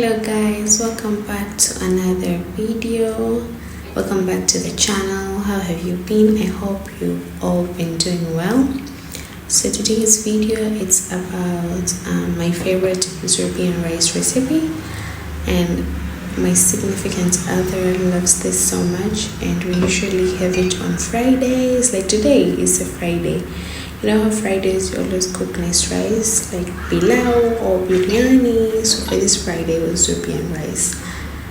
Hello guys, welcome back to another video. Welcome back to the channel. How have you been? I hope you've all been doing well. So today's video it's about my favorite Zurbian rice recipe, and my significant other loves this so much, and we usually have it on Fridays. Like today is a Friday. You know how Fridays you always cook nice rice like pilau or biryani. So for this Friday was Zurbian rice.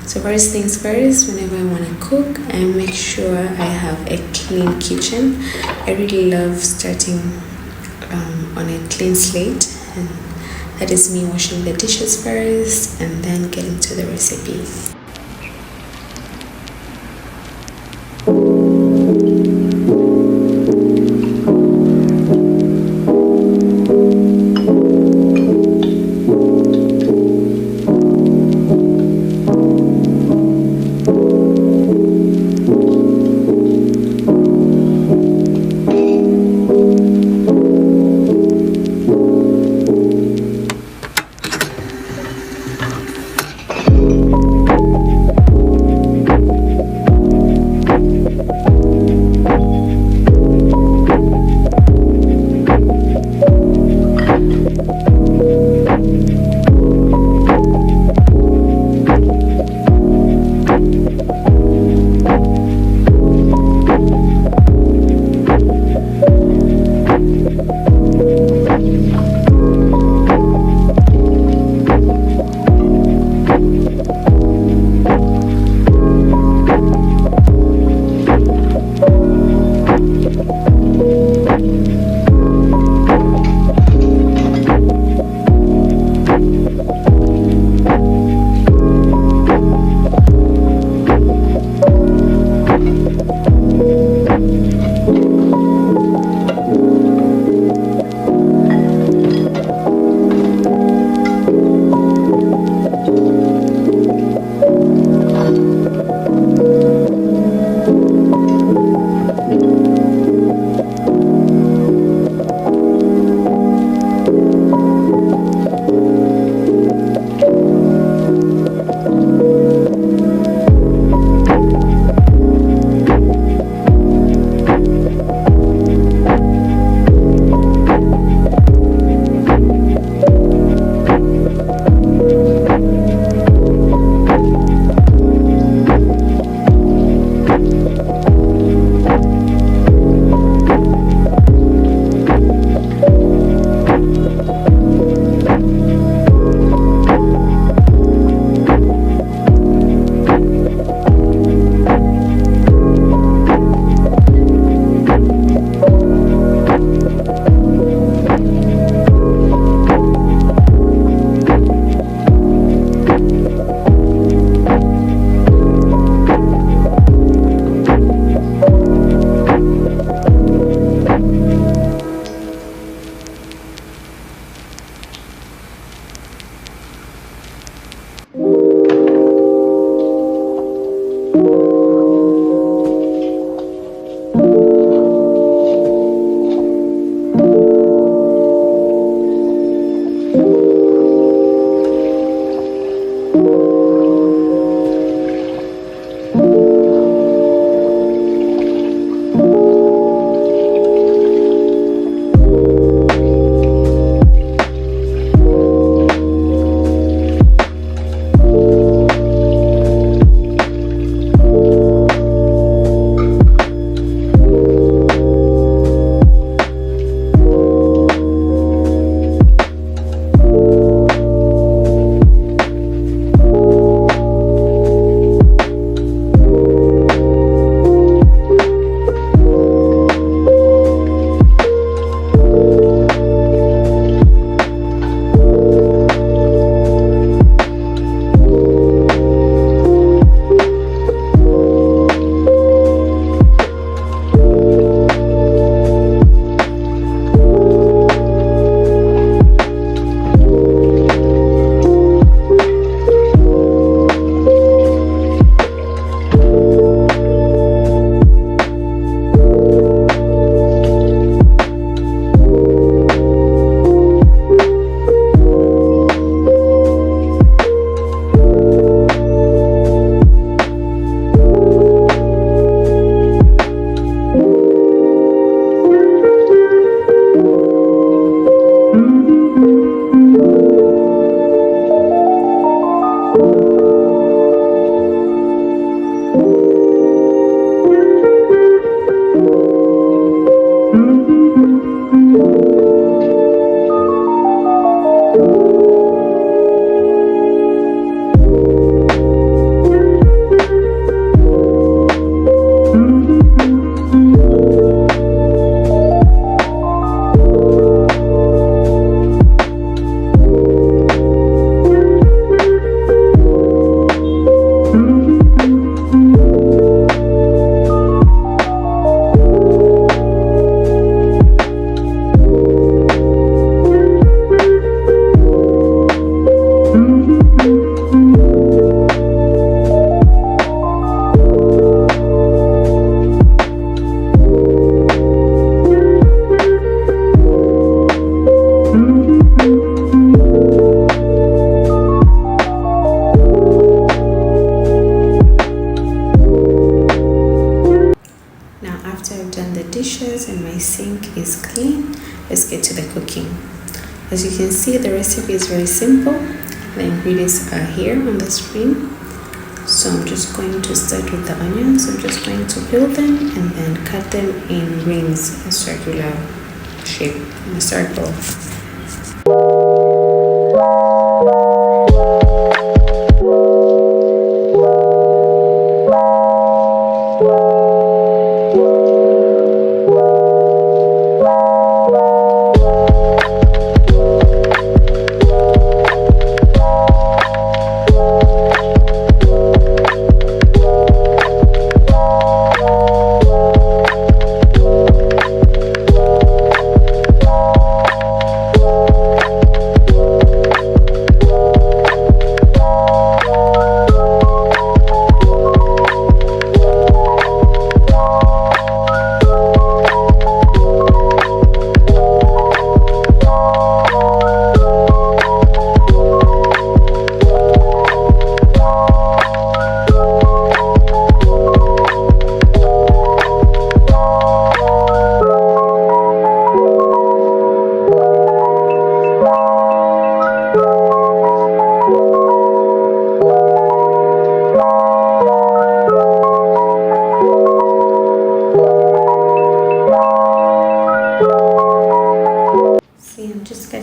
So first things first, whenever I want to cook, I make sure I have a clean kitchen. I really love starting on a clean slate, and that is me washing the dishes first and then getting to the recipe. let's get to the cooking. As you can see, the recipe is very simple. The ingredients are here on the screen. So I'm just going to start with the onions. I'm just going to peel them and then cut them in rings, in circular shape, in a circle.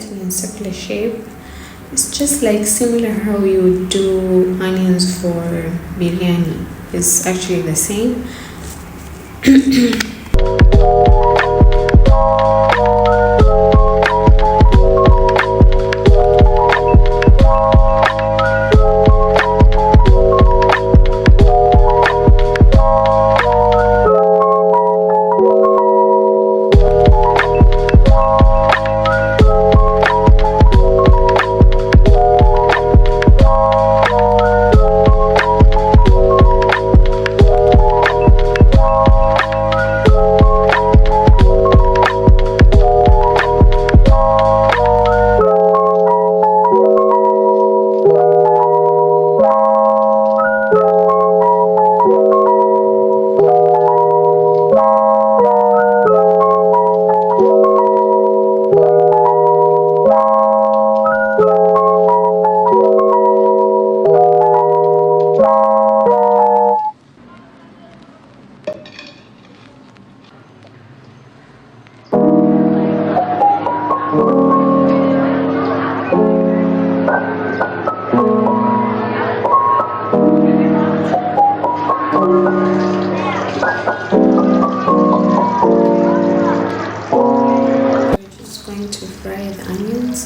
In circular shape. It's just like similar how you would do onions for biryani. It's actually the same.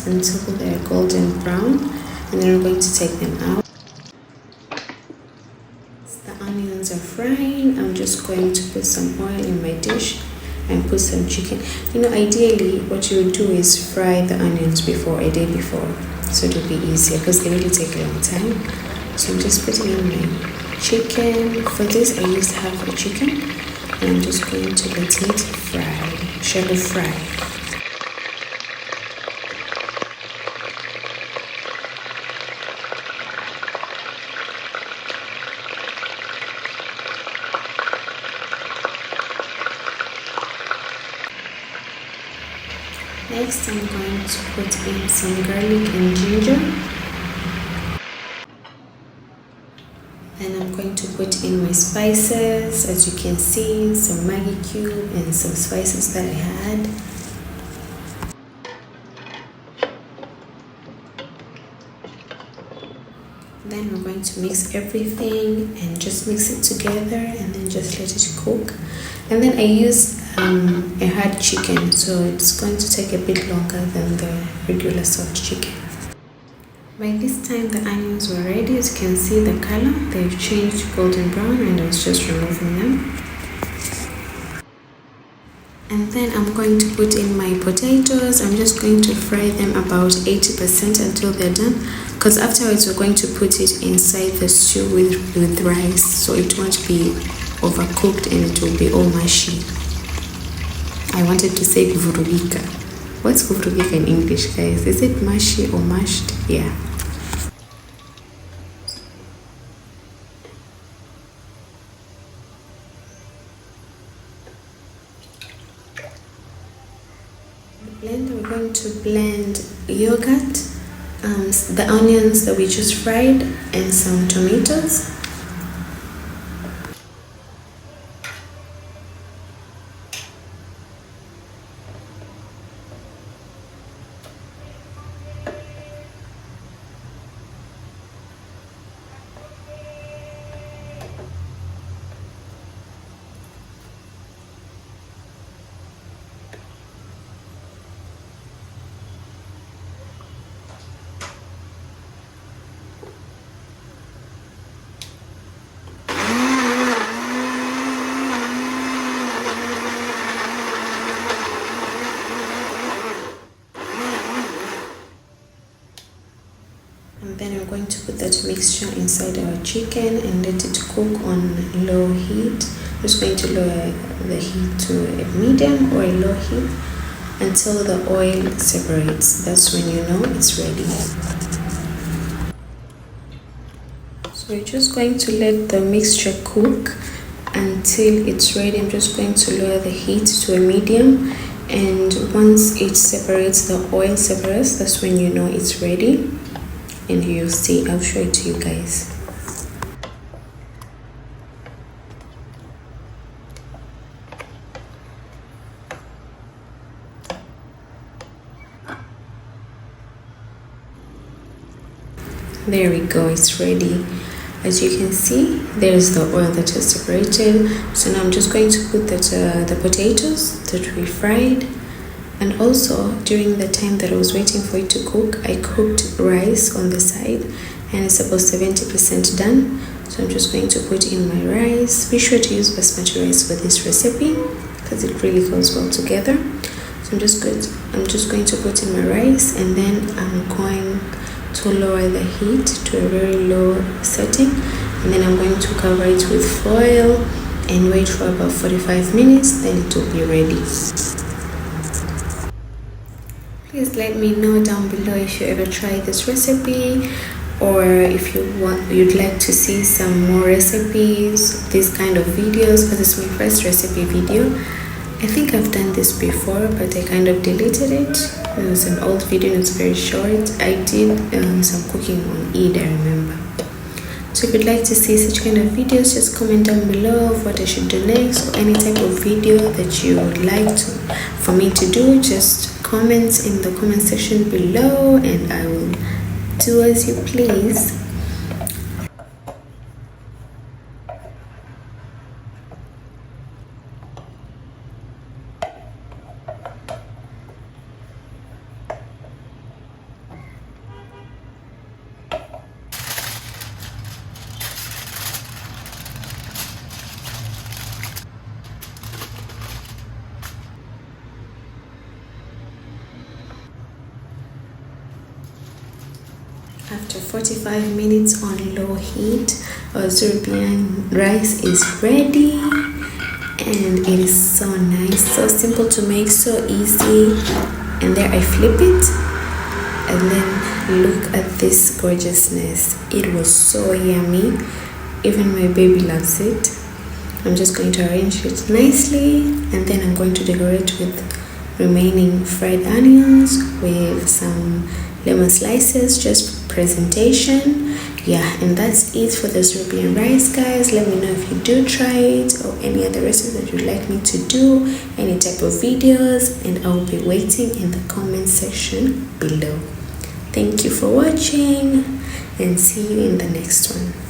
Until they're golden brown, and then we're going to take them out. The onions are frying. I'm just going to put some oil in my dish and put some chicken. You know, ideally what you would do is fry the onions before, a day before, so it'll be easier because they really take a long time. So I'm just putting in my chicken. For this I used half a chicken, and I'm just going to let it fry, shallow fry. Next, I'm going to put in some garlic and ginger. And I'm going to put in my spices. As you can see, some Maggi cube and some spices that I had. Then we're going to mix everything and just mix it together and then just let it cook. And then I used a hard chicken, so it's going to take a bit longer than the regular soft chicken. By this time the onions were ready. As you can see the color, they've changed golden brown, and I was just removing them. And then I'm going to put in my potatoes. I'm just going to fry them about 80% until they're done, because afterwards we're going to put it inside the stew with rice, so it won't be overcooked and it will be all mushy. I wanted to say kuvurugika. What's kuvurugika in English, guys? Is it mushy or mashed? Yeah. Blend then we're going to blend yogurt, the onions that we just fried, and some tomatoes. And then we're going to put that mixture inside our chicken and let it cook on low heat. I'm just going to lower the heat to a medium or a low heat until the oil separates. That's when you know it's ready. So we're just going to let the mixture cook until it's ready. I'm just going to lower the heat to a medium, and once it separates, the oil separates, that's when you know it's ready. And you'll see, I'll show it to you guys. There we go, it's ready. As you can see, there's the oil that has separated. So now I'm just going to put the potatoes that we fried. And also, during the time that I was waiting for it to cook, I cooked rice on the side, and it's about 70% done. So I'm just going to put in my rice. Be sure to use basmati rice for this recipe because it really goes well together. So I'm just going to put in my rice, and then I'm going to lower the heat to a very low setting, and then I'm going to cover it with foil and wait for about 45 minutes. Then it will be ready. Please let me know down below if you ever tried this recipe, or if you'd like to see some more recipes, these kind of videos, because it's my first recipe video. I think I've done this before, but I kind of deleted it. It was an old video and it's very short. I did some cooking on Eid, I remember. So if you'd like to see such kind of videos, just comment down below of what I should do next, or any type of video that you would like for me to do. Just comment in the comment section below and I will do as you please. After 45 minutes on low heat, our Zurbian rice is ready, and it is so nice, so simple to make, so easy. And there I flip it, and then look at this gorgeousness. It was so yummy. Even my baby loves it. I'm just going to arrange it nicely, and then I'm going to decorate with remaining fried onions with some lemon slices, just presentation. Yeah, and that's it for the Zurbian rice, guys. Let me know if you do try it, or any other recipe that you'd like me to do, any type of videos, and I'll be waiting in the comment section below. Thank you for watching, and see you in the next one.